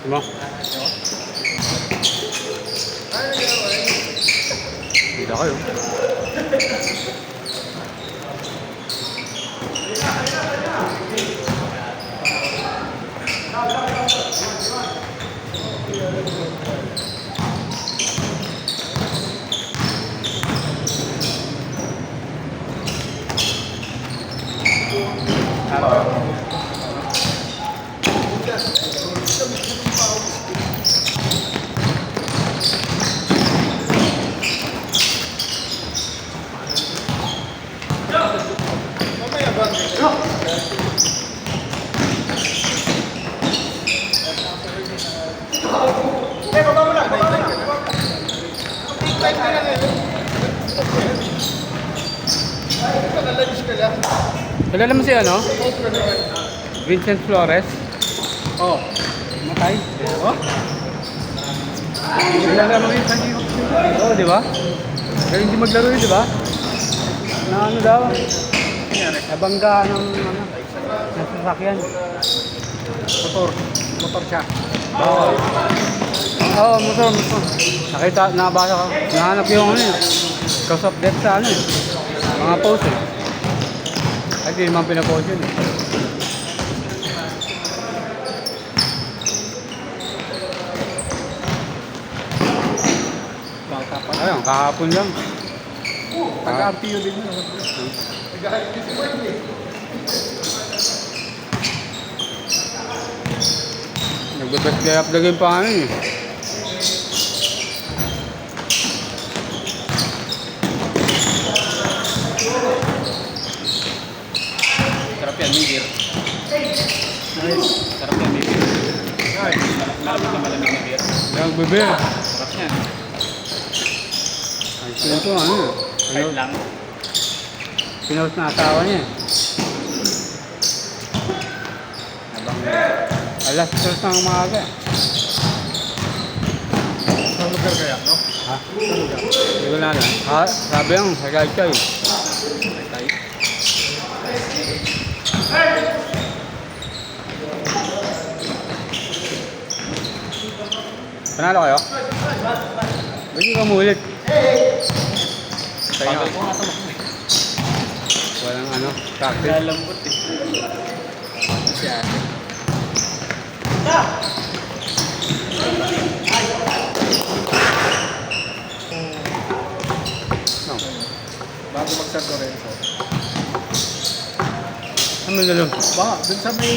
Diba? Hindi kayo. Kilala mo si ano? Vincent Flores? Oh. Matay? Oh? Kilala mo yun? Oo, di ba? Galing din maglaro yun, di ba? Na ano daw? Nabangga ng ano, ng sasakyan. Motor siya. Oo. Oo, motor. Nakita, nabasa ko. Nahanap yung ano yun. Cause of death sa ano eh. Mga post eh. Ay, di naman pinapost yun eh. Ayun, kahapon lang. Taga-RTO din yun. Nagbe-best play up the game pa kami eh. Sarap yan, Miguel. Sarap yan, Miguel. Malamig na malamig na beer. Nagbebe. Sarap yan. Ay, sino to ano eh. Kahit lang. Pinost na asawa niya eh. Alas 3 ng umaga. Sa lugar kaya, no? Ha? Hindi ko na alam. Ha? Sabi yung sagay-chay. Tayo. Panalo kayo? Hindi ka mulit. Kaya Bagal ko nga sa mga. walang ano, practice. Lalambot eh. Siya. No. Bago mag-San Lorenzo. Ano na lang? Ba, dun sa may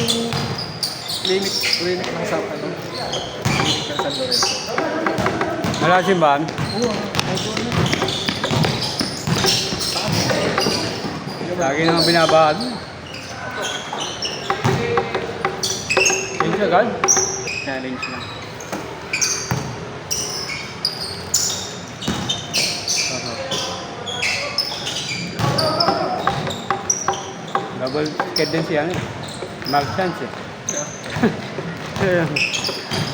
clinic ng sa ano? Clinic ng San Lorenzo. Wala simbahan? Oo, Lagi naman binabahad. Yun siya, God. challenge lang. Double sked din siya eh. Mark chance eh.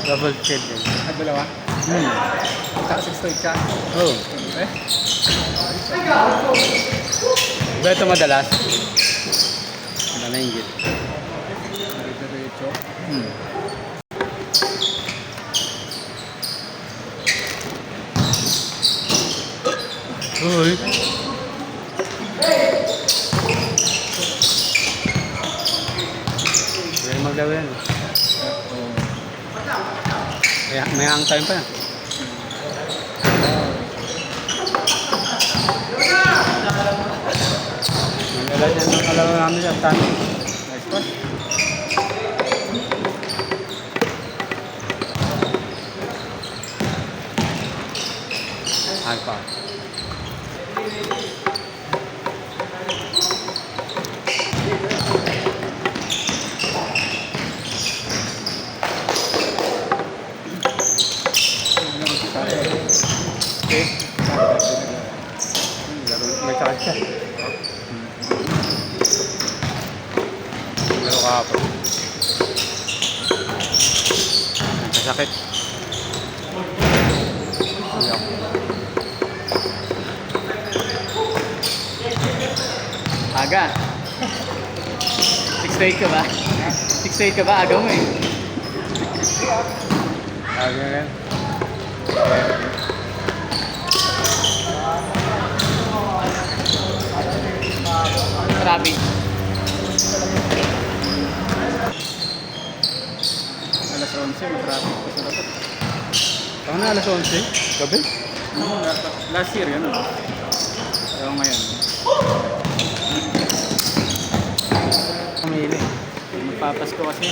Double sked din. At dalawa? Saka 6 siya. Oh. Eh? Iba ito madalas. Ano na yung git. Diretso. Uy. Pwede maglaro yan. May hang time pa yan. Magalat yan ng kalaro namin sa tanong. Nice one. Hang pa. Okay. Laro, may sakit siya. Laro kahapon. Nagkasakit. Iyak. Aga. 6 to 8 ka ba? 6 to 8 ka ba? Aga mo eh. Sabi na rin. Grabe. Alas 11, matraffic pa sa dapat. Saka na alas 11? Gabi? Last year yun. Pero ngayon, Kamili. magpapasko kasi.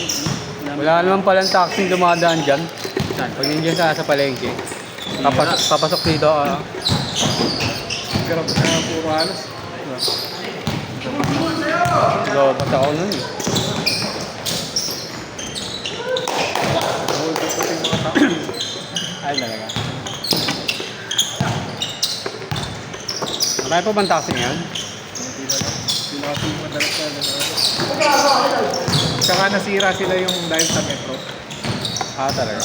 Wala naman palang taxi dumadaan dyan. Saan? Pag yun dyan sa palengke. Papasok dito. Grabe na puro halos. So, pati ako nun eh. Hold up pati yung mga tao. Ay, talaga. Marami pa bang taxi ngayon? Hindi na kasi madalas na. Tsaka nasira sila yung dahil sa metro. Ah, talaga.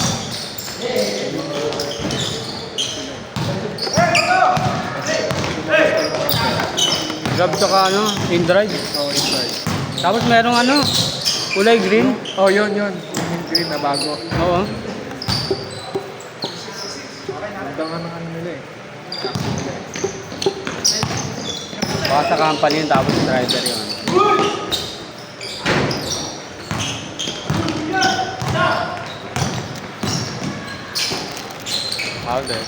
Grab tsaka ano, in-drive. Oh, inside. Tapos merong ano, kulay green. Oh, yun. Yung green na bago. Oo. Ganda nga ng ano nila eh. Baka sa company yun, tapos driver yun. Okay.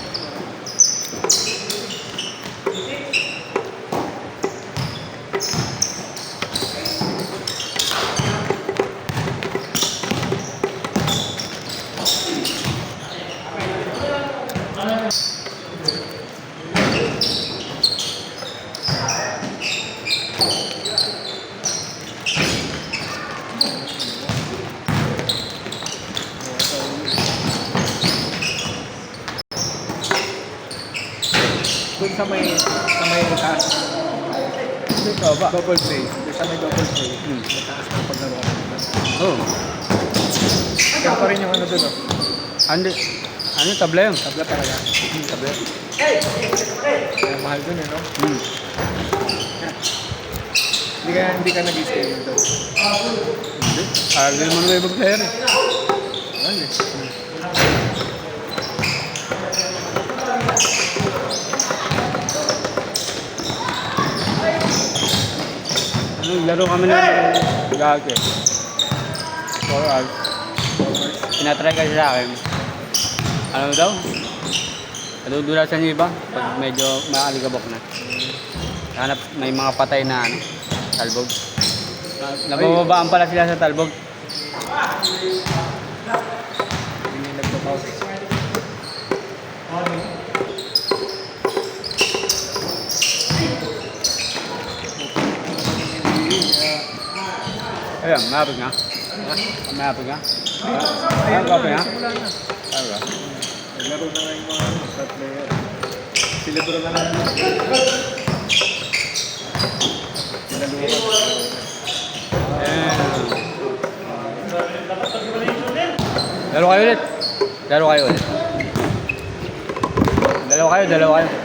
Doon sa may taas. Dito ba? Double play. Doon sa may double play. Hmm. May taas ng paglaruan. Oo. Kaya pa rin yung ano doon. Ano, tabla yun? Tabla talaga. Tabla. Kaya mahal doon eh, no? Hmm. Hindi ka nag-stay doon. Ayaw din naman may mag-player eh. Ano eh. Ano, laro kami ng gagi. 4 hours. Tinatry kasi sa akin. Ano daw? Nadudula sa iba pag medyo maaligabok na. Hanap may mga patay na ano, talbog. Nabababaan pala sila sa talbog. Hindi nagpa-pause. Ayan, mayapig nga. Mayapig nga. Ayan, kape nga. Simula na. Talaga. Naglaro na nga yung mga star player. Silibro na lang. Dalawa kayo ulit. Dalawa kayo ulit. Dalawa kayo.